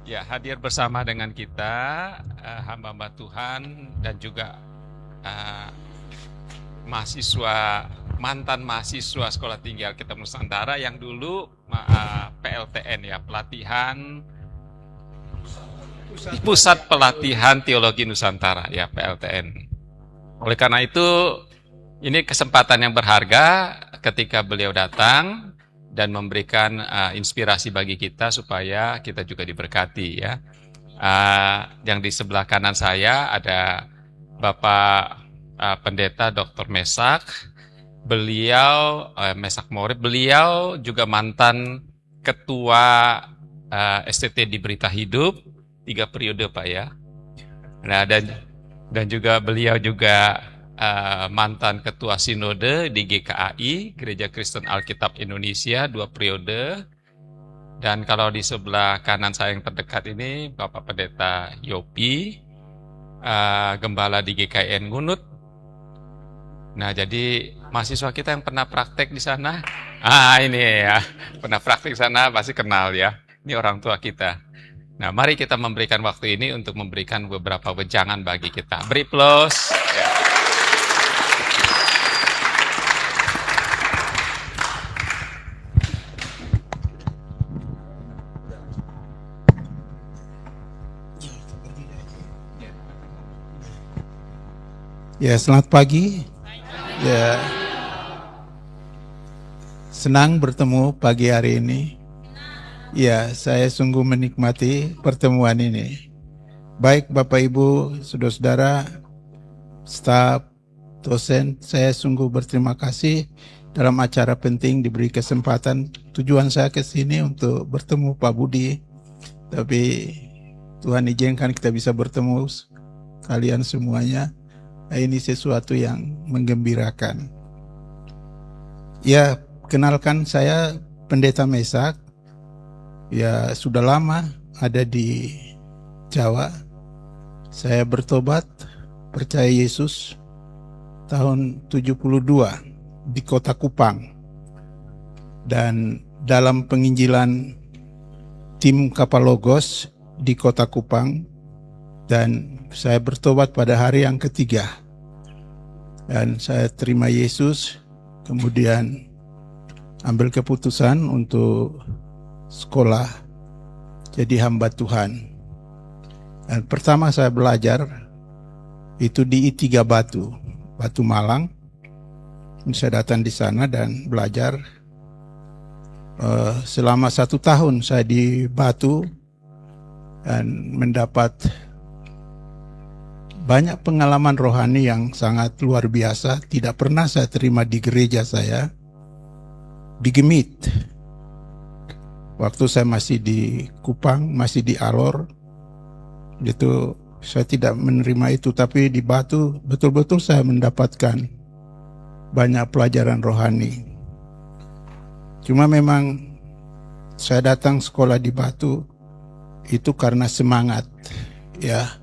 Ya, hadir bersama dengan kita hamba-hamba Tuhan dan juga eh, mahasiswa mantan mahasiswa Sekolah Tinggi Alkitab Nusantara yang dulu PLTN ya, Pusat Pelatihan Teologi Nusantara ya, PLTN. Oleh karena itu ini kesempatan yang berharga ketika beliau datang dan memberikan inspirasi bagi kita supaya kita juga diberkati ya. Yang di sebelah kanan saya ada Bapak Pendeta Dr. Mesak. Beliau Mesak Morib, beliau juga mantan Ketua STT di Berita Hidup 3 periode Pak ya. Nah dan juga beliau juga mantan Ketua Sinode di GKAI, Gereja Kristen Alkitab Indonesia 2 periode. Dan kalau di sebelah kanan saya yang terdekat ini Bapak Pendeta Yopi, Gembala di GKIN Ngunut. Nah jadi mahasiswa kita yang pernah praktek di sana, ini ya, pernah praktek di sana pasti kenal ya. Ini orang tua kita. Nah mari kita memberikan waktu ini untuk memberikan beberapa wejangan bagi kita. Beri plus. Ya. Ya, selamat pagi. Ya, senang bertemu pagi hari ini. Ya, saya sungguh menikmati pertemuan ini. Baik Bapak Ibu, saudara-saudara, staf, dosen, saya sungguh berterima kasih dalam acara penting diberi kesempatan. Tujuan saya ke sini untuk bertemu Pak Budi, tapi Tuhan izinkan kita bisa bertemu kalian semuanya. Ini sesuatu yang menggembirakan. Ya, kenalkan saya Pendeta Mesak. Ya, sudah lama ada di Jawa. Saya bertobat, percaya Yesus tahun 72 di Kota Kupang. Dan dalam penginjilan tim Kapalogos di Kota Kupang, dan saya bertobat pada hari yang ketiga. Dan saya terima Yesus, kemudian ambil keputusan untuk sekolah jadi hamba Tuhan. Dan pertama saya belajar itu di I3 Batu Malang. Saya datang di sana dan belajar selama 1 tahun saya di Batu dan mendapat banyak pengalaman rohani yang sangat luar biasa. Tidak pernah saya terima di gereja saya, di Gemit. Waktu saya masih di Kupang, masih di Alor, itu saya tidak menerima itu. Tapi di Batu betul-betul saya mendapatkan banyak pelajaran rohani. Cuma memang saya datang sekolah di Batu itu karena semangat, ya.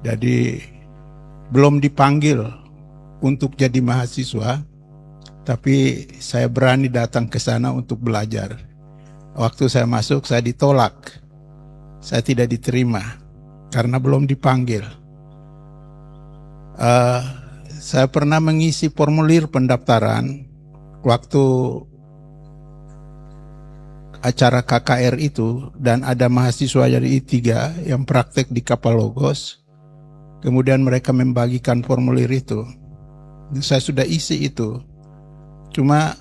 Jadi belum dipanggil untuk jadi mahasiswa, tapi saya berani datang ke sana untuk belajar. Waktu saya masuk, saya ditolak. Saya tidak diterima karena belum dipanggil. Saya pernah mengisi formulir pendaftaran waktu acara KKR itu, dan ada mahasiswa dari I3 yang praktek di Kapalogos. Kemudian mereka membagikan formulir itu. Saya sudah isi itu. Cuma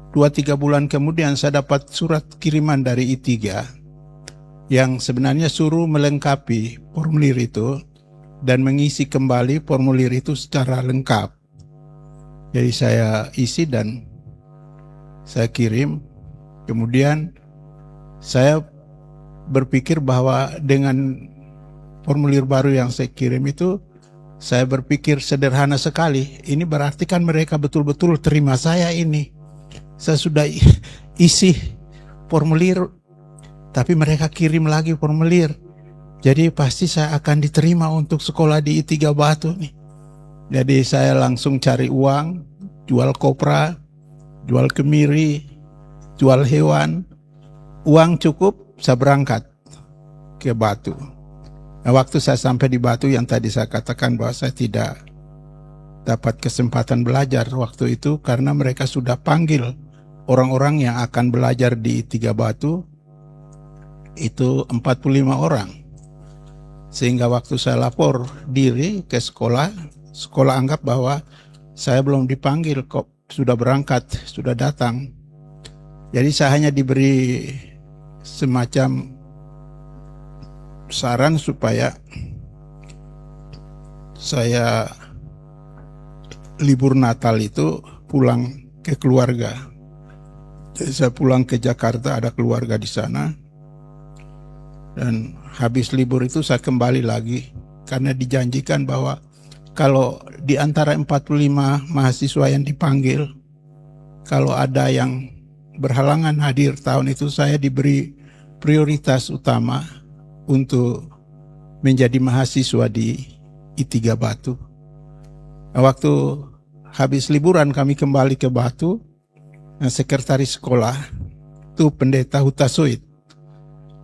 2-3 bulan kemudian saya dapat surat kiriman dari I3 yang sebenarnya suruh melengkapi formulir itu dan mengisi kembali formulir itu secara lengkap. Jadi saya isi dan saya kirim. Kemudian saya berpikir bahwa dengan formulir baru yang saya kirim itu, saya berpikir sederhana sekali. Ini berarti kan mereka betul-betul terima saya ini. Saya sudah isi formulir, tapi mereka kirim lagi formulir. Jadi pasti saya akan diterima untuk sekolah di I3 Batu nih. Jadi saya langsung cari uang, jual kopra, jual kemiri, jual hewan. Uang cukup, saya berangkat ke Batu. Nah, waktu saya sampai di Batu, yang tadi saya katakan bahwa saya tidak dapat kesempatan belajar waktu itu karena mereka sudah panggil orang-orang yang akan belajar di Tiga Batu itu 45 orang. Sehingga waktu saya lapor diri ke sekolah, sekolah anggap bahwa saya belum dipanggil, kok sudah berangkat, sudah datang. Jadi saya hanya diberi semacam saran supaya saya libur Natal itu pulang ke keluarga. Jadi saya pulang ke Jakarta, ada keluarga di sana. Dan habis libur itu saya kembali lagi karena dijanjikan bahwa kalau di antara 45 mahasiswa yang dipanggil, kalau ada yang berhalangan hadir tahun itu, saya diberi prioritas utama untuk menjadi mahasiswa di I3 Batu. Nah, waktu habis liburan kami kembali ke Batu, sekretaris sekolah itu Pendeta Hutasoid,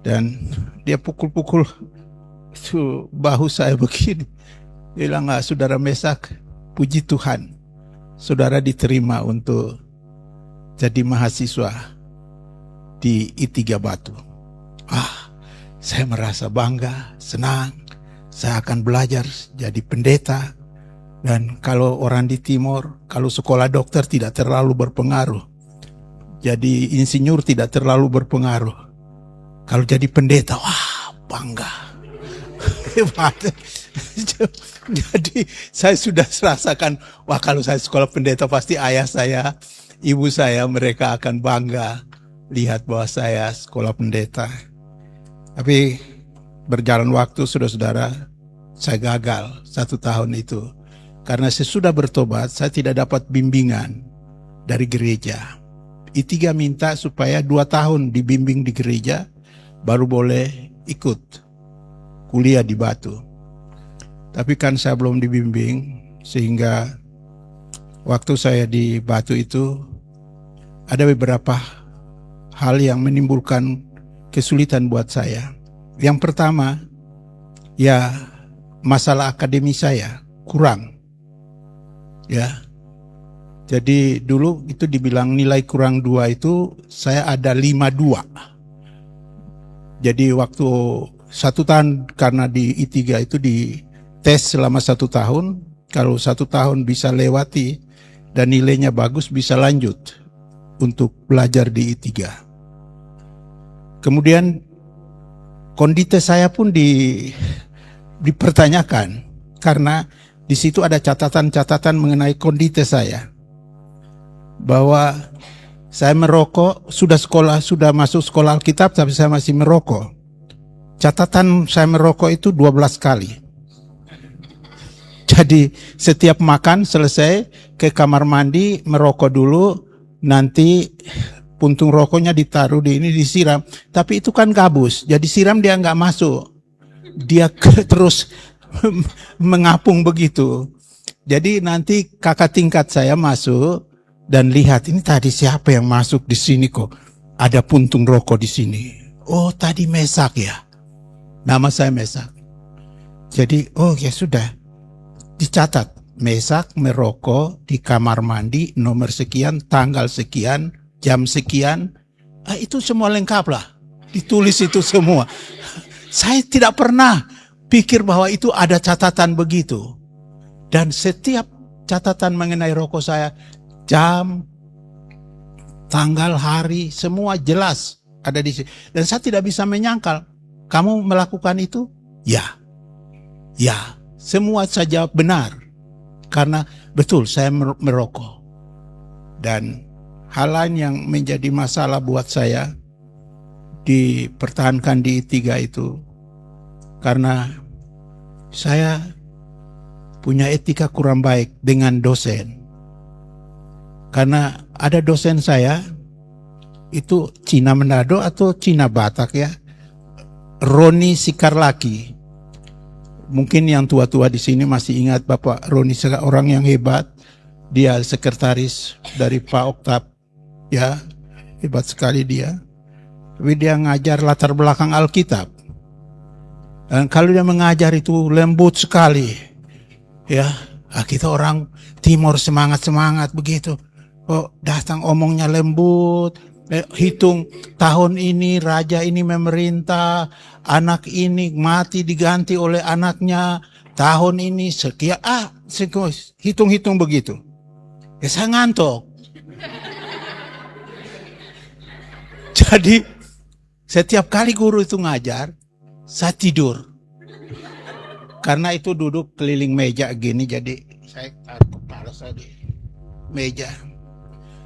dan dia pukul-pukul itu bahu saya begini. Dia bilang, Saudara Mesak, puji Tuhan, saudara diterima untuk jadi mahasiswa di I3 Batu. Saya merasa bangga, senang. Saya akan belajar jadi pendeta. Dan kalau orang di Timor, kalau sekolah dokter tidak terlalu berpengaruh, jadi insinyur tidak terlalu berpengaruh. Kalau jadi pendeta, bangga. Jadi saya sudah rasakan, kalau saya sekolah pendeta pasti ayah saya, ibu saya, mereka akan bangga lihat bahwa saya sekolah pendeta. Tapi berjalan waktu, saudara-saudara, saya gagal 1 tahun itu. Karena sesudah bertobat, saya tidak dapat bimbingan dari gereja. I3 minta supaya 2 tahun dibimbing di gereja, baru boleh ikut kuliah di Batu. Tapi kan saya belum dibimbing, sehingga waktu saya di Batu itu ada beberapa hal yang menimbulkan kesulitan buat saya. Yang pertama, ya masalah akademi saya kurang. Ya. Jadi dulu itu dibilang nilai kurang 2 itu saya ada 5,2. Jadi waktu 1 tahun, karena di I3 itu di tes selama 1 tahun, kalau 1 tahun bisa lewati dan nilainya bagus bisa lanjut untuk belajar di I3. Kemudian kondite saya pun dipertanyakan karena di situ ada catatan-catatan mengenai kondite saya, bahwa saya merokok, sudah masuk sekolah Alkitab tapi saya masih merokok. Catatan saya merokok itu 12 kali. Jadi setiap makan selesai ke kamar mandi merokok dulu, nanti puntung rokoknya ditaruh di ini, disiram. Tapi itu kan gabus, jadi siram dia nggak masuk. Dia terus mengapung begitu. Jadi nanti kakak tingkat saya masuk dan lihat, ini tadi siapa yang masuk di sini kok ada puntung rokok di sini. Oh, tadi Mesak ya. Nama saya Mesak. Jadi, oh ya sudah. Dicatat, Mesak merokok di kamar mandi nomor sekian, tanggal sekian, jam sekian. Itu semua lengkap lah. Ditulis itu semua. Saya tidak pernah pikir bahwa itu ada catatan begitu. Dan setiap catatan mengenai rokok saya, jam, tanggal, hari, semua jelas ada di sini. Dan saya tidak bisa menyangkal, kamu melakukan itu? Ya. Ya. Semua saya jawab benar. Karena betul saya merokok. Dan hal lain yang menjadi masalah buat saya dipertahankan di I3 itu, karena saya punya etika kurang baik dengan dosen. Karena ada dosen saya itu Cina Manado atau Cina Batak ya, Roni Sikarlaki. Mungkin yang tua-tua di sini masih ingat Bapak Roni, orang yang hebat. Dia sekretaris dari Pak Oktap, ya hebat sekali dia. Tapi dia ngajar latar belakang Alkitab. Dan kalau dia mengajar itu lembut sekali. Ya, kita orang Timur semangat-semangat begitu. Oh, datang omongnya lembut. Hitung tahun ini raja ini memerintah, anak ini mati diganti oleh anaknya. Tahun ini sekian, hitung-hitung begitu. Ya saya ngantuk. Jadi setiap kali guru itu ngajar, saya tidur. Karena itu duduk keliling meja gini, jadi saya taruh kepala saya di meja.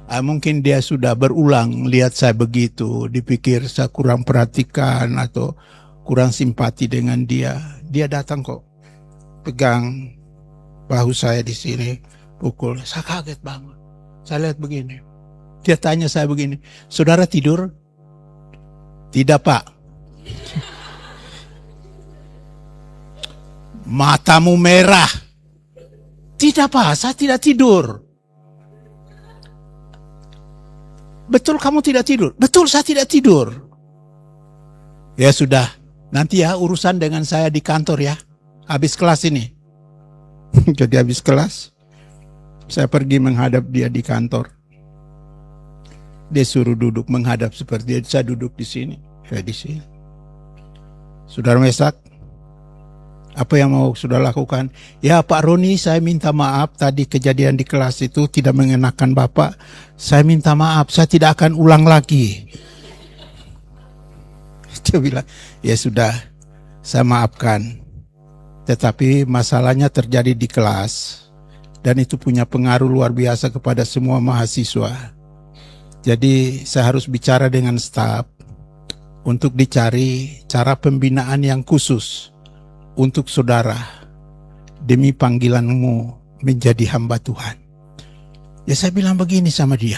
Mungkin dia sudah berulang lihat saya begitu, dipikir saya kurang perhatikan atau kurang simpati dengan dia. Dia datang kok, pegang bahu saya di sini, pukul. Saya kaget banget. Saya lihat begini. Dia tanya saya begini, saudara tidur? Tidak, Pak. Matamu merah. Tidak, Pak, saya tidak tidur. Betul kamu tidak tidur? Betul, saya tidak tidur. Ya sudah, nanti ya urusan dengan saya di kantor ya. Habis kelas ini. Jadi habis kelas, saya pergi menghadap dia di kantor. Dia suruh duduk menghadap seperti dia. Saya duduk di sini, saya di sini. Saudara Mesak, apa yang mau sudah lakukan? Ya Pak Roni, saya minta maaf tadi kejadian di kelas itu tidak mengenakan Bapak. Saya minta maaf, saya tidak akan ulang lagi. Dia bilang, ya sudah, saya maafkan. Tetapi masalahnya terjadi di kelas. Dan itu punya pengaruh luar biasa kepada semua mahasiswa. Jadi saya harus bicara dengan staf untuk dicari cara pembinaan yang khusus untuk saudara demi panggilanmu menjadi hamba Tuhan. Ya saya bilang begini sama dia,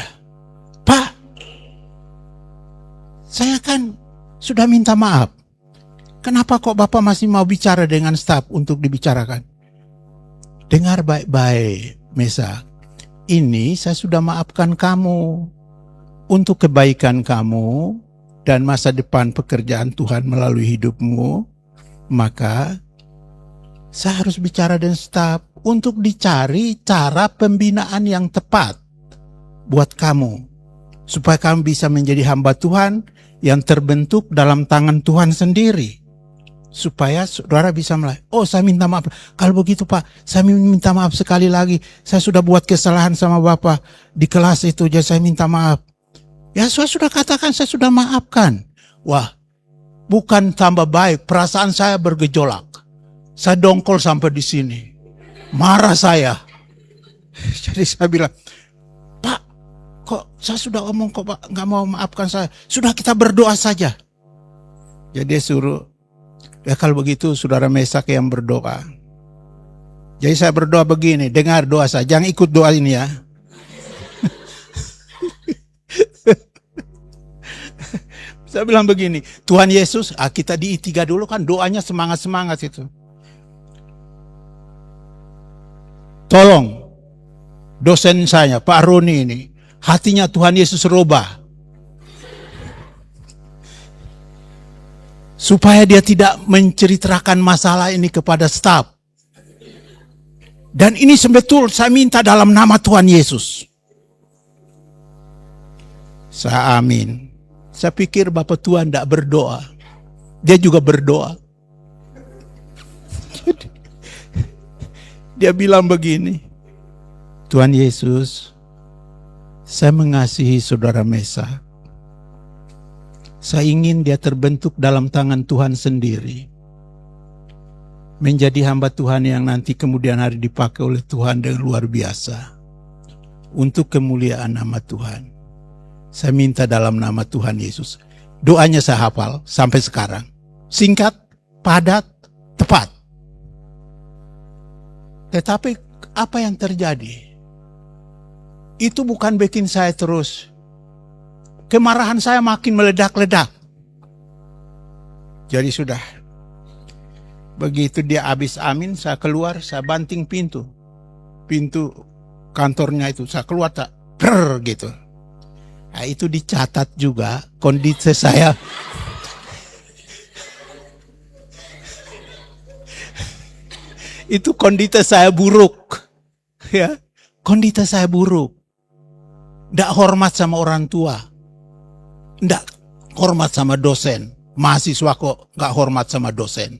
Pak, saya kan sudah minta maaf. Kenapa kok Bapak masih mau bicara dengan staf untuk dibicarakan? Dengar baik-baik, Mesak. Ini saya sudah maafkan kamu untuk kebaikan kamu dan masa depan pekerjaan Tuhan melalui hidupmu. Maka saya harus bicara dengan staf untuk dicari cara pembinaan yang tepat buat kamu. Supaya kamu bisa menjadi hamba Tuhan yang terbentuk dalam tangan Tuhan sendiri. Supaya saudara bisa mulai, oh saya minta maaf. Kalau begitu Pak, saya minta maaf sekali lagi. Saya sudah buat kesalahan sama Bapak di kelas itu, jadi saya minta maaf. Ya saya sudah katakan, saya sudah maafkan. Wah, bukan tambah baik, perasaan saya bergejolak. Saya dongkol sampai di sini. Marah saya. Jadi saya bilang, Pak, kok saya sudah omong kok Pak, nggak mau maafkan saya. Sudah kita berdoa saja. Jadi dia suruh, ya kalau begitu saudara Mesak yang berdoa. Jadi saya berdoa begini, dengar doa saya, jangan ikut doa ini ya. Saya bilang begini, Tuhan Yesus, kita di I3 dulu kan doanya semangat-semangat itu. Tolong dosen saya, Pak Roni ini, hatinya Tuhan Yesus rubah. Supaya dia tidak menceritakan masalah ini kepada staf. Dan ini sebetul saya minta dalam nama Tuhan Yesus. Saya amin. Saya pikir Bapak Tuhan tidak berdoa. Dia juga berdoa. Dia bilang begini, Tuhan Yesus, saya mengasihi saudara Mesak. Saya ingin dia terbentuk dalam tangan Tuhan sendiri. Menjadi hamba Tuhan yang nanti kemudian hari dipakai oleh Tuhan dengan luar biasa. Untuk kemuliaan nama Tuhan. Saya minta dalam nama Tuhan Yesus. Doanya saya hafal sampai sekarang. Singkat, padat, tepat. Tetapi apa yang terjadi? Itu bukan bikin saya terus. Kemarahan saya makin meledak-ledak. Jadi sudah. Begitu dia habis amin, saya keluar, saya banting pintu. Pintu kantornya itu, saya keluar tak, gitu. Nah, itu dicatat juga kondisi saya. Itu kondisi saya buruk. Ya, kondisi saya buruk. Nggak hormat sama orang tua. Nggak hormat sama dosen. Mahasiswa kok nggak hormat sama dosen.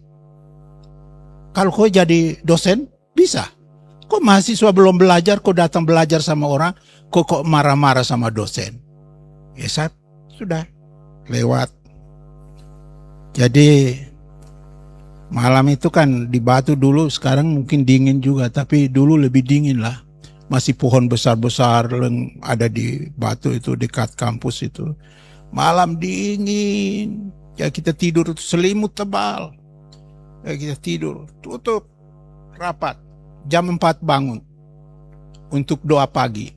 Kalau kau jadi dosen, bisa. Kok mahasiswa belum belajar, kok datang belajar sama orang, kok marah-marah sama dosen. Ya sudah lewat. Jadi malam itu kan di Batu dulu, sekarang mungkin dingin juga, tapi dulu lebih dingin lah. Masih pohon besar-besar yang ada di Batu itu dekat kampus itu. Malam dingin, ya kita tidur selimut tebal. Ya kita tidur, tutup, rapat. Jam 4 bangun untuk doa pagi.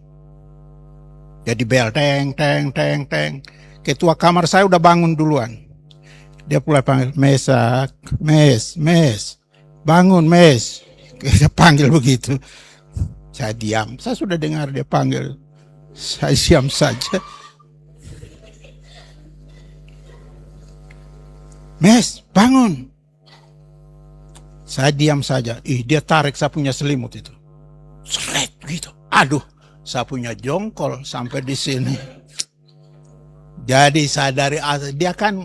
Jadi bel, teng, teng, teng, teng. Ketua kamar saya udah bangun duluan. Dia mulai panggil, mes, bangun mes. Dia panggil begitu. Saya diam, saya sudah dengar dia panggil. Saya diam saja. Mes, bangun. Saya diam saja. Dia tarik saya punya selimut itu. Seret gitu. Aduh, saya punya jongkol sampai di sini. Jadi saya dari atas, dia kan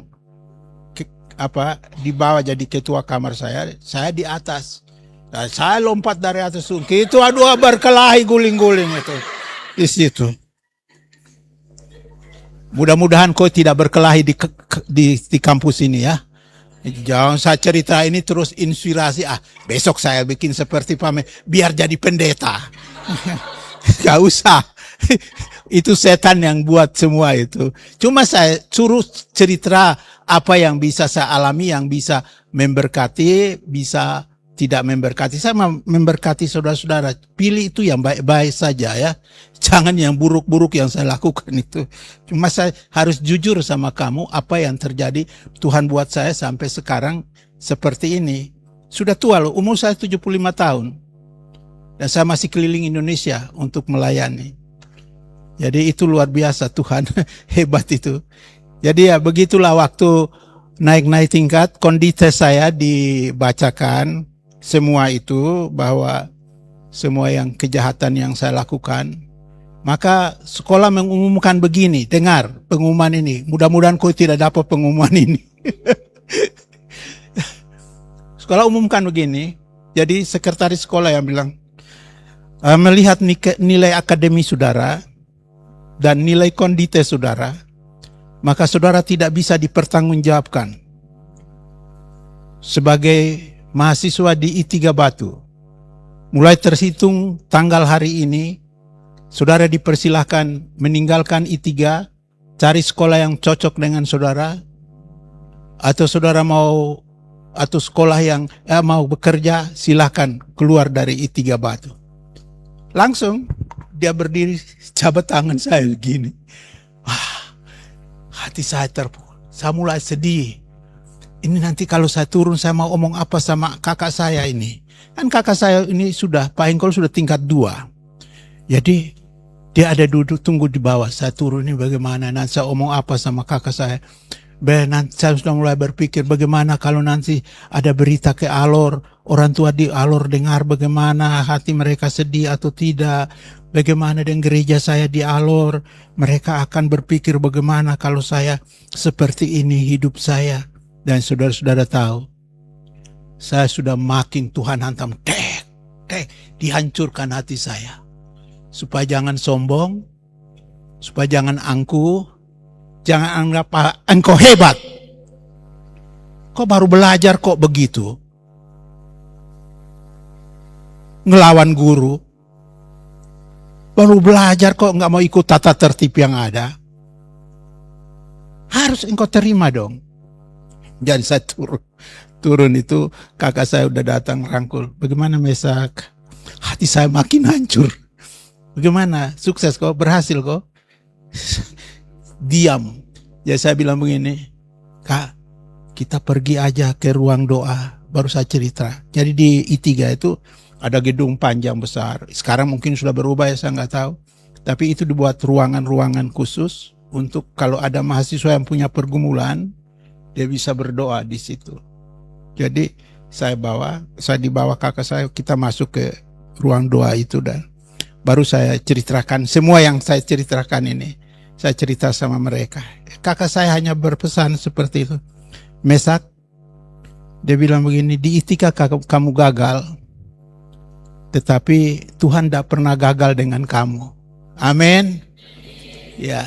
di bawah jadi ketua kamar saya di atas. Nah, saya lompat dari atas itu, aduh berkelahi guling-guling itu di situ. Mudah-mudahan kau tidak berkelahi di kampus ini ya. Jangan saya cerita ini terus inspirasi. Besok saya bikin seperti Pame biar jadi pendeta. Gak usah. Itu setan yang buat semua itu. Cuma saya suruh cerita apa yang bisa saya alami, yang bisa memberkati, bisa tidak memberkati. Saya memberkati saudara-saudara. Pilih itu yang baik-baik saja ya. Jangan yang buruk-buruk yang saya lakukan itu. Cuma saya harus jujur sama kamu apa yang terjadi. Tuhan buat saya sampai sekarang seperti ini. Sudah tua loh, umur saya 75 tahun. Dan saya masih keliling Indonesia untuk melayani. Jadi itu luar biasa, Tuhan hebat itu. Jadi ya begitulah waktu naik-naik tingkat, kondisi saya dibacakan semua itu, bahwa semua yang kejahatan yang saya lakukan. Maka sekolah mengumumkan begini, dengar pengumuman ini. Mudah-mudahan kau tidak dapat pengumuman ini. Sekolah umumkan begini, jadi sekretaris sekolah yang bilang, melihat nilai akademi saudara dan nilai kondite saudara, maka saudara tidak bisa dipertanggungjawabkan sebagai mahasiswa di I3 Batu. Mulai terhitung tanggal hari ini, saudara dipersilahkan meninggalkan I3, cari sekolah yang cocok dengan saudara, atau saudara mau atau sekolah yang mau bekerja, silahkan keluar dari I3 Batu. Langsung dia berdiri, jabat tangan saya begini. Wah, hati saya terpukul. Saya mulai sedih. Ini nanti kalau saya turun, saya mau omong apa sama kakak saya ini. Kan kakak saya ini sudah, Pak Engkol sudah tingkat 2. Jadi dia ada duduk tunggu di bawah. Saya turun ini bagaimana, nanti saya omong apa sama kakak saya. Nanti saya sudah mulai berpikir bagaimana kalau nanti ada berita ke Alor, orang tua di Alor dengar bagaimana hati mereka sedih atau tidak. Bagaimana dengan gereja saya di Alor, mereka akan berpikir bagaimana kalau saya seperti ini hidup saya. Dan saudara-saudara tahu, saya sudah makin Tuhan hantam, dihancurkan hati saya. Supaya jangan sombong, supaya jangan angkuh, jangan anggap engkau hebat. Kok baru belajar kok begitu? Ngelawan guru. Baru belajar kok nggak mau ikut tata tertib yang ada. Harus engkau terima dong. Jadi saya turun itu, kakak saya udah datang rangkul. Bagaimana Mesak? Hati saya makin hancur. Bagaimana? Sukses kok? Berhasil kok? Diam. Ya saya bilang begini, Kak, kita pergi aja ke ruang doa. Baru saya cerita. Jadi di I3 itu ada gedung panjang besar. Sekarang mungkin sudah berubah ya, saya nggak tahu. Tapi itu dibuat ruangan-ruangan khusus untuk kalau ada mahasiswa yang punya pergumulan, dia bisa berdoa di situ. Jadi saya dibawa kakak saya, kita masuk ke ruang doa itu dan baru saya ceritakan semua yang saya ceritakan ini. Saya cerita sama mereka. Kakak saya hanya berpesan seperti itu. Mesak, dia bilang begini, di Itika kamu gagal, tetapi Tuhan tidak pernah gagal dengan kamu. Amin. Ya,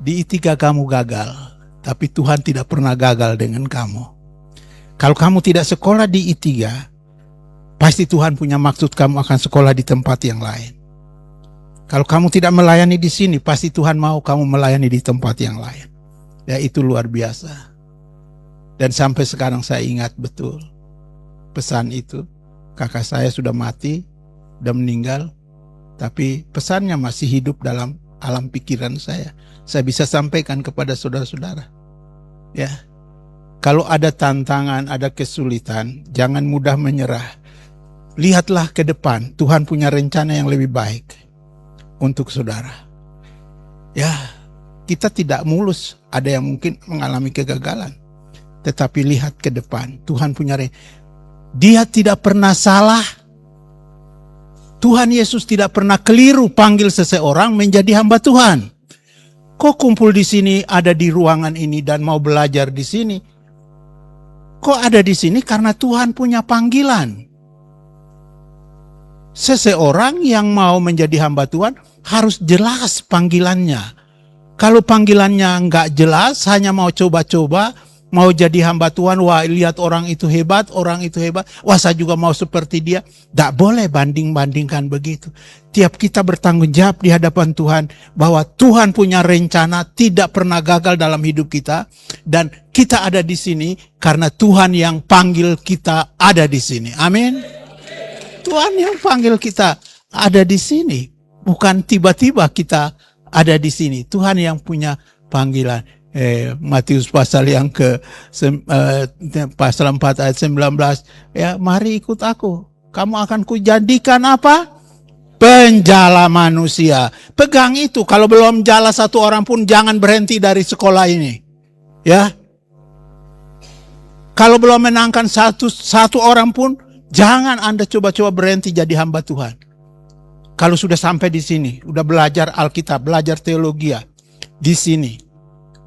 di Itika kamu gagal, tapi Tuhan tidak pernah gagal dengan kamu. Kalau kamu tidak sekolah di Itika, pasti Tuhan punya maksud kamu akan sekolah di tempat yang lain. Kalau kamu tidak melayani di sini, pasti Tuhan mau kamu melayani di tempat yang lain. Ya, itu luar biasa. Dan sampai sekarang saya ingat betul pesan itu. Kakak saya sudah mati, sudah meninggal, tapi pesannya masih hidup dalam alam pikiran saya. Saya bisa sampaikan kepada saudara-saudara. Ya, kalau ada tantangan, ada kesulitan, jangan mudah menyerah. Lihatlah ke depan, Tuhan punya rencana yang lebih baik untuk saudara. Ya, kita tidak mulus, ada yang mungkin mengalami kegagalan. Tetapi lihat ke depan, Tuhan punya Dia tidak pernah salah. Tuhan Yesus tidak pernah keliru panggil seseorang menjadi hamba Tuhan. Kok kumpul di sini, ada di ruangan ini dan mau belajar di sini? Kok ada di sini? Karena Tuhan punya panggilan. Seseorang yang mau menjadi hamba Tuhan harus jelas panggilannya. Kalau panggilannya nggak jelas, hanya mau coba-coba, mau jadi hamba Tuhan, wah lihat orang itu hebat, wah saya juga mau seperti dia. Tidak boleh banding-bandingkan begitu. Tiap kita bertanggung jawab di hadapan Tuhan, bahwa Tuhan punya rencana, tidak pernah gagal dalam hidup kita. Dan kita ada di sini, karena Tuhan yang panggil kita ada di sini. Amin. Tuhan yang panggil kita ada di sini. Bukan tiba-tiba kita ada di sini. Tuhan yang punya panggilan. Matius pasal yang pasal 4 ayat 19. Ya, mari ikut aku. Kamu akan kujadikan apa? Penjala manusia. Pegang itu. Kalau belum jala satu orang pun jangan berhenti dari sekolah ini. Ya. Kalau belum menangkan satu orang pun jangan Anda coba-coba berhenti jadi hamba Tuhan. Kalau sudah sampai di sini, udah belajar Alkitab, belajar teologi di sini,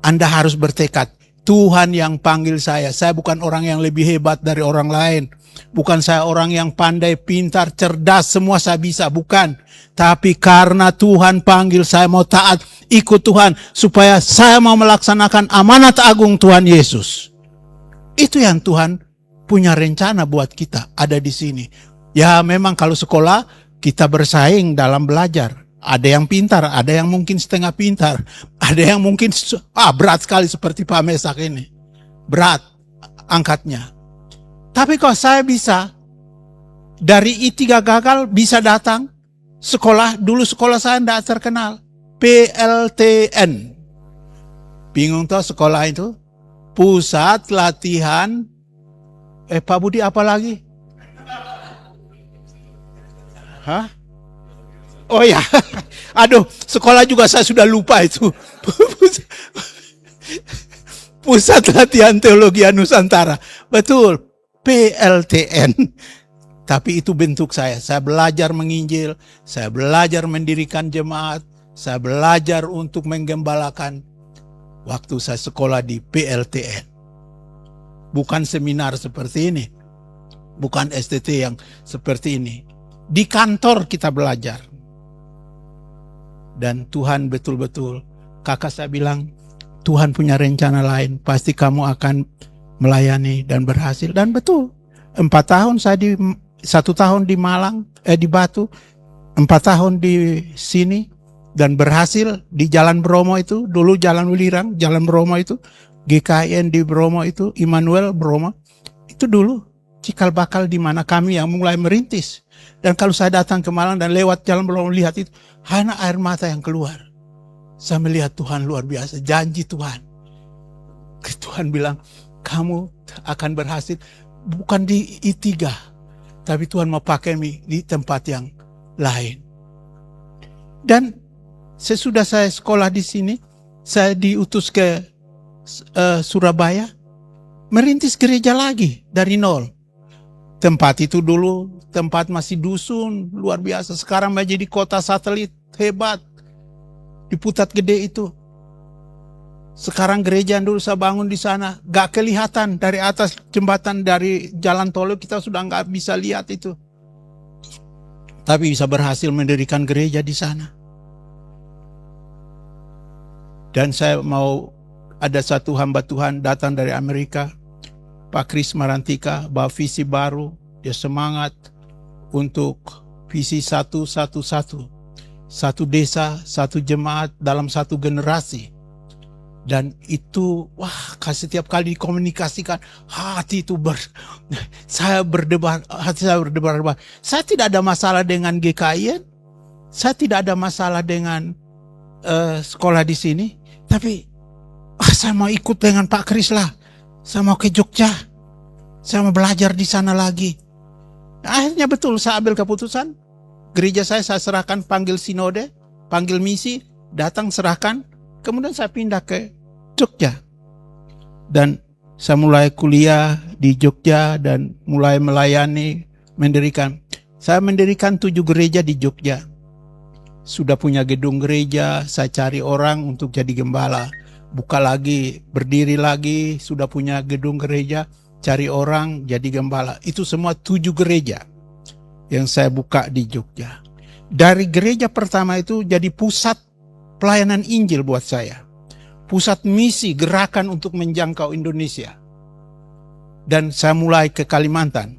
Anda harus bertekad, Tuhan yang panggil saya. Saya bukan orang yang lebih hebat dari orang lain. Bukan saya orang yang pandai, pintar, cerdas, semua saya bisa. Bukan. Tapi karena Tuhan panggil, saya mau taat, ikut Tuhan. Supaya saya mau melaksanakan amanat agung Tuhan Yesus. Itu yang Tuhan punya rencana buat kita, ada di sini. Ya memang kalau sekolah, kita bersaing dalam belajar. Ada yang pintar, ada yang mungkin setengah pintar. Ada yang mungkin berat sekali seperti Pak Mesak ini. Berat angkatnya. Tapi kalau saya bisa, dari I3 gagal bisa datang. Sekolah, dulu sekolah saya tidak terkenal. PLTN. Bingung toh sekolah itu? Pusat Latihan. Pak Budi apa lagi? Hah? Oh ya, aduh, sekolah juga saya sudah lupa itu. Pusat Latihan Teologi Nusantara. Betul, PLTN. Tapi itu bentuk saya. Saya belajar menginjil, saya belajar mendirikan jemaat, saya belajar untuk menggembalakan waktu saya sekolah di PLTN. Bukan seminar seperti ini. Bukan STT yang seperti ini. Di kantor kita belajar. Dan Tuhan betul-betul, kakak saya bilang, Tuhan punya rencana lain. Pasti kamu akan melayani dan berhasil. Dan betul, 4 tahun saya 1 tahun di Malang, di Batu, 4 tahun di sini, dan berhasil di Jalan Bromo itu, dulu Jalan Welirang, Jalan Bromo itu, GKIN di Bromo itu, Immanuel Bromo, itu dulu cikal bakal di mana kami yang mulai merintis. Dan kalau saya datang ke Malang dan lewat Jalan Bromo lihat itu, hanya air mata yang keluar. Saya melihat Tuhan luar biasa, janji Tuhan. Tuhan bilang, kamu akan berhasil, bukan di I3, tapi Tuhan mau pakai di tempat yang lain. Dan sesudah saya sekolah di sini, saya diutus ke Surabaya, merintis gereja lagi dari nol. Tempat itu dulu tempat masih dusun, luar biasa. Sekarang menjadi kota satelit hebat di Putat Gede itu. Sekarang gereja yang dulu saya bangun di sana gak kelihatan dari atas jembatan, dari jalan tol kita sudah gak bisa lihat itu. Tapi bisa berhasil mendirikan gereja di sana. Dan saya mau, ada satu hamba Tuhan datang dari Amerika, Pak Kris Marantika, bawa visi baru, dia semangat untuk visi 111, satu desa, satu jemaat dalam satu generasi. Dan itu, wah, setiap kali dikomunikasikan, hati itu saya berdebar, hati saya berdebar-debar. Saya tidak ada masalah dengan GKIN, saya tidak ada masalah dengan sekolah di sini, tapi saya mau ikut dengan Pak Kris lah. Saya mau ke Jogja, saya mau belajar di sana lagi. Akhirnya betul, saya ambil keputusan, gereja saya serahkan, panggil sinode, panggil misi, datang serahkan. Kemudian saya pindah ke Jogja. Dan saya mulai kuliah di Jogja dan mulai melayani, mendirikan. Saya mendirikan 7 gereja di Jogja. Sudah punya gedung gereja, saya cari orang untuk jadi gembala. Buka lagi, berdiri lagi, sudah punya gedung gereja, cari orang jadi gembala. Itu semua 7 gereja yang saya buka di Jogja. Dari gereja pertama itu jadi pusat pelayanan Injil buat saya. Pusat misi, gerakan untuk menjangkau Indonesia. Dan saya mulai ke Kalimantan.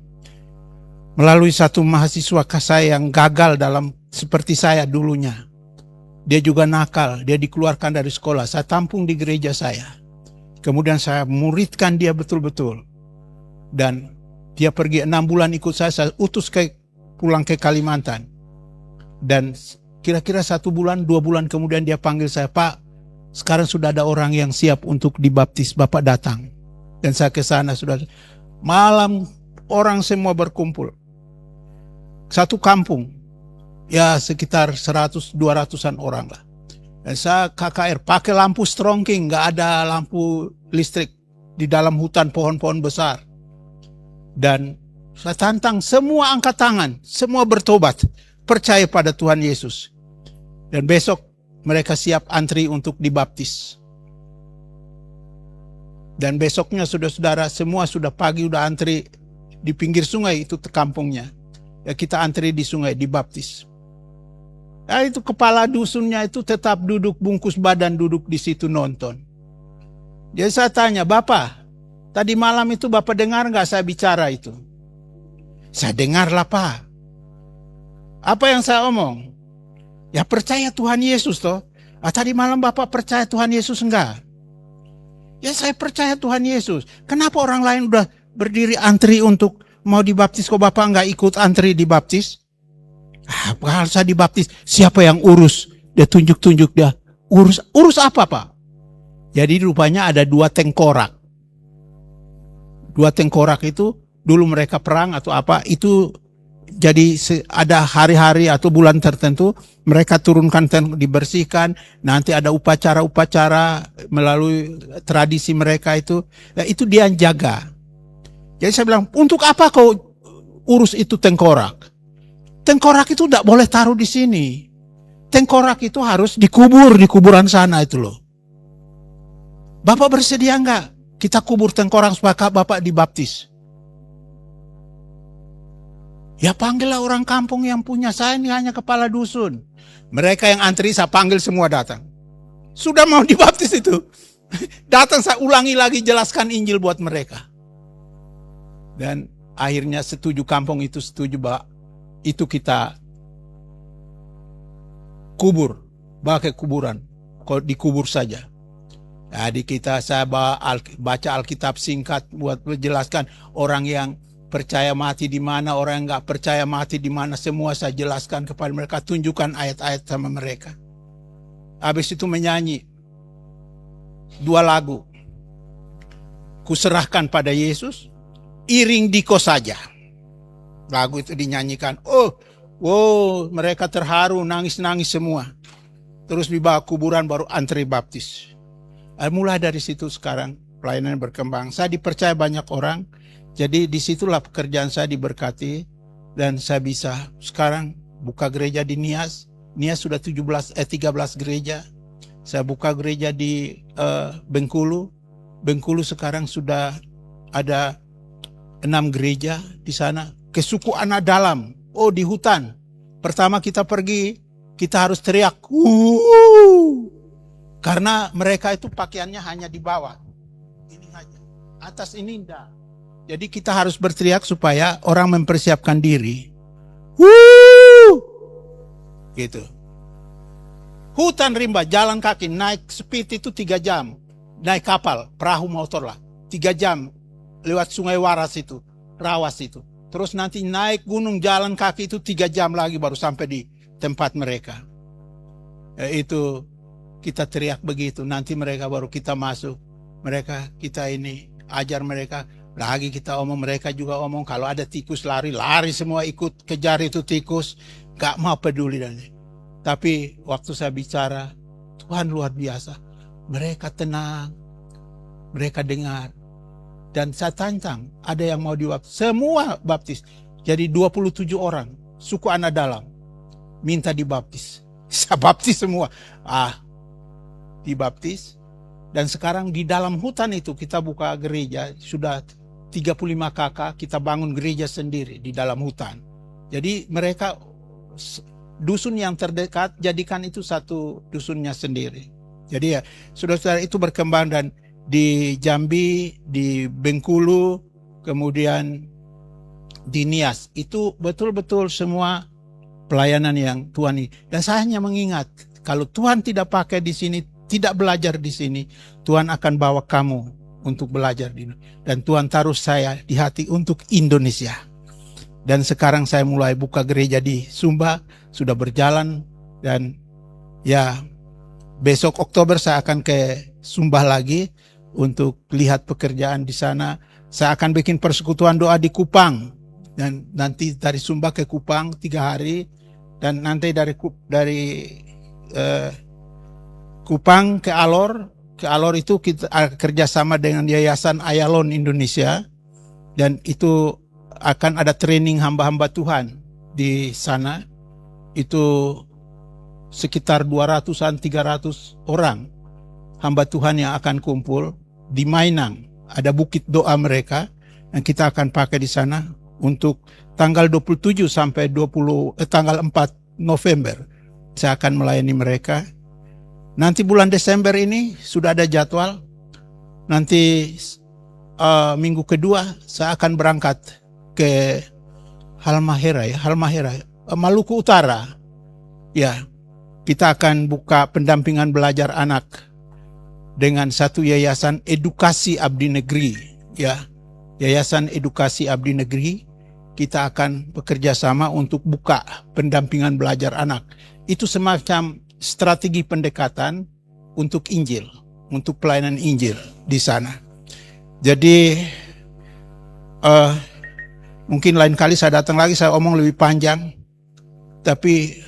Melalui satu mahasiswa saya yang gagal dalam seperti saya dulunya. Dia juga nakal, dia dikeluarkan dari sekolah. Saya tampung di gereja saya. Kemudian saya muridkan dia betul-betul. Dan dia pergi 6 bulan ikut saya utus pulang ke Kalimantan. Dan kira-kira 1 bulan, 2 bulan kemudian dia panggil saya, Pak, sekarang sudah ada orang yang siap untuk dibaptis, Bapak datang. Dan saya ke sana, sudah malam orang semua berkumpul. Satu kampung, ya sekitar 100-200an orang lah. Dan saya KKR, pakai lampu strongking, gak ada lampu listrik. Di dalam hutan pohon-pohon besar. Dan saya tantang semua angkat tangan, semua bertobat, percaya pada Tuhan Yesus. Dan besok mereka siap antri untuk dibaptis. Dan besoknya saudara-saudara semua sudah pagi udah antri di pinggir sungai itu kampungnya. Ya kita antri di sungai dibaptis. Ya itu kepala dusunnya itu tetap duduk bungkus badan duduk di situ nonton. Jadi saya tanya, Bapak, tadi malam itu Bapak dengar nggak saya bicara itu? Saya dengar lah Pak. Apa yang saya omong? Ya percaya Tuhan Yesus toh. Tadi malam Bapak percaya Tuhan Yesus enggak? Ya saya percaya Tuhan Yesus. Kenapa orang lain udah berdiri antri untuk mau dibaptis kok Bapak enggak ikut antri dibaptis? Kalau saya dibaptis, siapa yang urus? Dia tunjuk-tunjuk dia. Urus apa Pak? Jadi rupanya ada 2 tengkorak. 2 tengkorak itu dulu mereka perang atau apa itu. Jadi ada hari-hari atau bulan tertentu mereka turunkan dibersihkan, nanti ada upacara-upacara melalui tradisi mereka itu. Ya, itu dia yang jaga. Jadi saya bilang, untuk apa kau urus itu tengkorak? Tengkorak itu tidak boleh taruh di sini. Tengkorak itu harus dikubur di kuburan sana itu loh. Bapak bersedia enggak? Kita kubur tengkorak supaya Bapak dibaptis. Ya panggillah orang kampung yang punya, saya ini hanya kepala dusun. Mereka yang antri saya panggil semua datang. Sudah mau dibaptis itu. Datang saya ulangi lagi jelaskan Injil buat mereka. Dan akhirnya setuju, kampung itu setuju bahwa itu kita kubur. Pakai kuburan. Kok dikubur saja. Jadi saya baca Alkitab singkat buat menjelaskan orang yang percaya mati di mana, orang yang nggak percaya mati di mana, semua saya jelaskan kepada mereka, tunjukkan ayat-ayat sama mereka. Habis itu menyanyi 2 lagu. Kuserahkan pada Yesus, iring diko saja. Lagu itu dinyanyikan. Mereka terharu, nangis-nangis semua. Terus dibawa kuburan baru antri baptis. Mulai dari situ sekarang pelayanan berkembang. Saya dipercaya banyak orang, jadi disitulah pekerjaan saya diberkati, dan saya bisa sekarang buka gereja di Nias. Nias sudah 13 gereja. Saya buka gereja di Bengkulu. Bengkulu sekarang sudah ada 6 gereja di sana. Ke suku Anak Dalam, di hutan. Pertama kita pergi, kita harus teriak, "Wuh!" Karena mereka itu pakaiannya hanya di bawah. Ini aja. Atas ini enggak. Jadi kita harus berteriak supaya orang mempersiapkan diri. Wuh! Gitu. Hutan rimba, jalan kaki, naik speed itu 3 jam. Naik kapal, perahu motor lah. 3 jam lewat Sungai Waras itu, Rawas itu. Terus nanti naik gunung jalan kaki itu 3 jam lagi baru sampai di tempat mereka. Itu kita teriak begitu, nanti mereka baru kita masuk. Mereka, kita ini ajar mereka. Lagi kita omong, mereka juga omong. Kalau ada tikus lari semua ikut kejar itu tikus. Gak mau peduli. Tapi waktu saya bicara, Tuhan luar biasa. Mereka tenang, mereka dengar. Dan saya tantang, ada yang mau dibaptis. Semua baptis. Jadi 27 orang, suku Anak Dalam, minta dibaptis. Saya baptis semua. Dibaptis. Dan sekarang di dalam hutan itu kita buka gereja. Sudah 35 kakak, kita bangun gereja sendiri di dalam hutan. Jadi mereka, dusun yang terdekat, jadikan itu satu dusunnya sendiri. Jadi ya, saudara-saudara, itu berkembang. Dan di Jambi, di Bengkulu, kemudian di Nias, itu betul-betul semua pelayanan yang Tuhan ini. Dan saya hanya mengingat, kalau Tuhan tidak pakai di sini, tidak belajar di sini, Tuhan akan bawa kamu untuk belajar di sini. Dan Tuhan taruh saya di hati untuk Indonesia. Dan sekarang saya mulai buka gereja di Sumba, sudah berjalan. Dan ya, besok Oktober saya akan ke Sumba lagi untuk lihat pekerjaan di sana. Saya akan bikin persekutuan doa di Kupang. Dan nanti dari Sumba ke Kupang 3 hari. Dan nanti dari Kupang ke Alor. Ke Alor itu kita kerjasama dengan Yayasan Ayalon Indonesia. Dan itu akan ada training hamba-hamba Tuhan di sana. Itu sekitar 200-an, 300 orang hamba Tuhan yang akan kumpul di Mainang. Ada bukit doa mereka yang kita akan pakai di sana untuk tanggal 27 sampai tanggal 4 November. Saya akan melayani mereka. Nanti bulan Desember ini sudah ada jadwal. Nanti minggu kedua saya akan berangkat ke Halmahera, Maluku Utara. Ya, kita akan buka pendampingan belajar anak dengan satu yayasan edukasi abdi negeri. Ya, Yayasan Edukasi Abdi Negeri. Kita akan bekerja sama untuk buka pendampingan belajar anak. Itu semacam strategi pendekatan untuk Injil, untuk pelayanan Injil di sana. Jadi mungkin lain kali saya datang lagi, saya omong lebih panjang. Tapi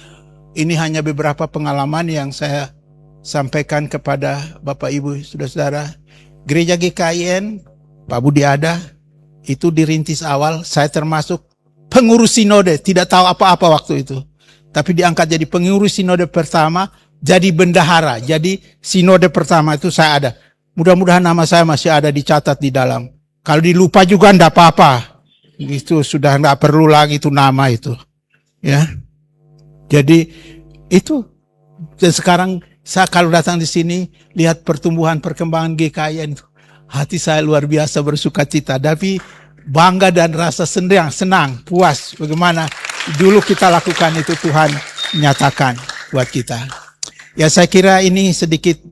ini hanya beberapa pengalaman yang saya sampaikan kepada Bapak Ibu saudara-saudara. Gereja GKIN, Pak Budi ada, itu dirintis awal. Saya termasuk pengurus sinode, tidak tahu apa-apa waktu itu. Tapi diangkat jadi pengurus sinode pertama, jadi bendahara. Jadi sinode pertama itu saya ada. Mudah-mudahan nama saya masih ada dicatat di dalam. Kalau dilupa juga enggak apa-apa. Itu sudah enggak perlu lagi itu nama itu. Ya. Jadi itu. Dan sekarang saya kalau datang di sini lihat pertumbuhan perkembangan GKIN itu, hati saya luar biasa bersukacita. Tapi bangga dan rasa senang, puas. Bagaimana dulu kita lakukan itu Tuhan nyatakan buat kita. Ya saya kira ini sedikit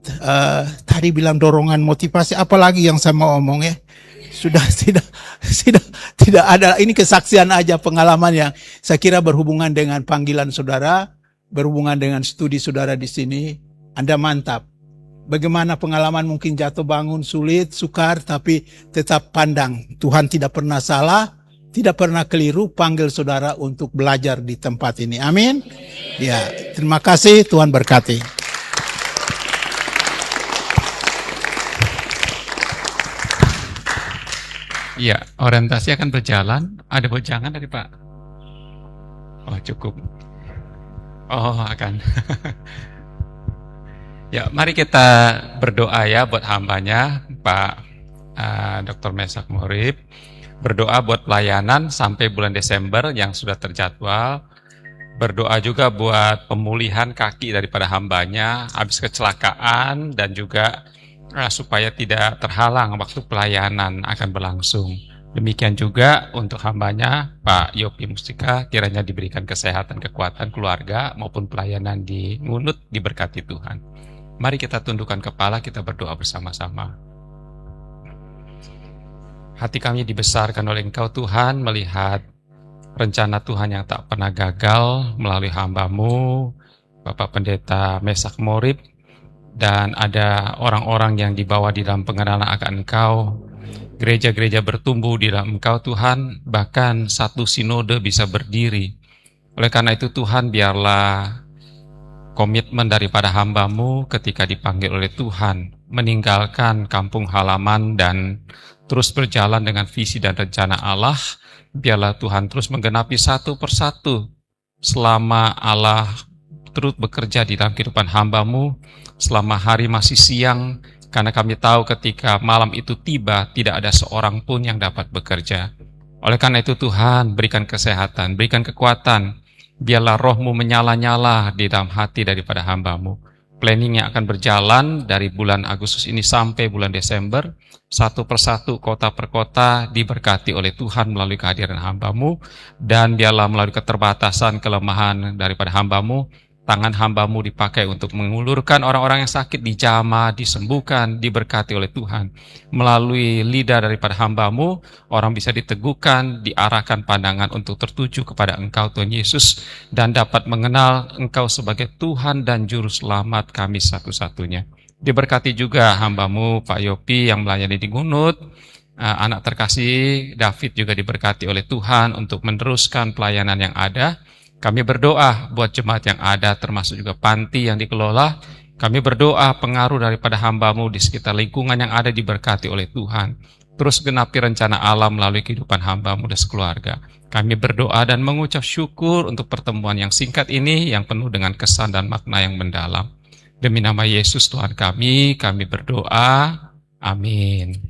tadi bilang dorongan motivasi. Apalagi yang saya mau omong ya. Sudah tidak ada, ini kesaksian aja, pengalaman yang saya kira berhubungan dengan panggilan saudara, berhubungan dengan studi saudara di sini. Anda mantap. Bagaimana pengalaman mungkin jatuh bangun sulit, sukar, tapi tetap pandang. Tuhan tidak pernah salah, tidak pernah keliru, panggil saudara untuk belajar di tempat ini. Amin. Ya, terima kasih, Tuhan berkati. Iya, orientasi akan berjalan. Ada bojangan tadi Pak? Oh cukup. Oh akan. Ya, mari kita berdoa ya buat hambanya Pak Dr. Mesak Muharib. Berdoa buat pelayanan sampai bulan Desember yang sudah terjadwal. Berdoa juga buat pemulihan kaki daripada hambanya habis kecelakaan dan juga supaya tidak terhalang waktu pelayanan akan berlangsung. Demikian juga untuk hambanya Pak Yopi Mustika, kiranya diberikan kesehatan, kekuatan keluarga maupun pelayanan di Ngunut diberkati Tuhan. Mari kita tundukkan kepala, kita berdoa bersama-sama. Hati kami dibesarkan oleh Engkau Tuhan, melihat rencana Tuhan yang tak pernah gagal melalui hamba-Mu, Bapak Pendeta Mesak Muharib, dan ada orang-orang yang dibawa di dalam pengenalan akan Engkau. Gereja-gereja bertumbuh di dalam Engkau Tuhan, bahkan satu sinode bisa berdiri. Oleh karena itu Tuhan, biarlah komitmen daripada hamba-Mu ketika dipanggil oleh Tuhan, meninggalkan kampung halaman dan terus berjalan dengan visi dan rencana Allah. Biarlah Tuhan terus menggenapi satu persatu selama Allah terus bekerja di dalam kehidupan hamba-Mu, selama hari masih siang, karena kami tahu ketika malam itu tiba, tidak ada seorang pun yang dapat bekerja. Oleh karena itu Tuhan, berikan kesehatan, berikan kekuatan, biarlah roh-Mu menyala-nyala di dalam hati daripada hamba-Mu. Planning yang akan berjalan dari bulan Agustus ini sampai bulan Desember, satu persatu, kota per kota diberkati oleh Tuhan melalui kehadiran hamba-Mu, dan biarlah melalui keterbatasan, kelemahan daripada hamba-Mu, tangan hamba-Mu dipakai untuk mengulurkan orang-orang yang sakit, dijamah, disembuhkan, diberkati oleh Tuhan. Melalui lidah daripada hamba-Mu, orang bisa diteguhkan, diarahkan pandangan untuk tertuju kepada Engkau Tuhan Yesus, dan dapat mengenal Engkau sebagai Tuhan dan Juru Selamat kami satu-satunya. Diberkati juga hamba-Mu Pak Yopi yang melayani di Ngunut, anak terkasih David juga diberkati oleh Tuhan untuk meneruskan pelayanan yang ada. Kami berdoa buat jemaat yang ada, termasuk juga panti yang dikelola. Kami berdoa pengaruh daripada hamba-Mu di sekitar lingkungan yang ada diberkati oleh Tuhan. Terus genapi rencana Allah melalui kehidupan hamba-Mu dan sekeluarga. Kami berdoa dan mengucap syukur untuk pertemuan yang singkat ini, yang penuh dengan kesan dan makna yang mendalam. Demi nama Yesus Tuhan kami berdoa. Amin.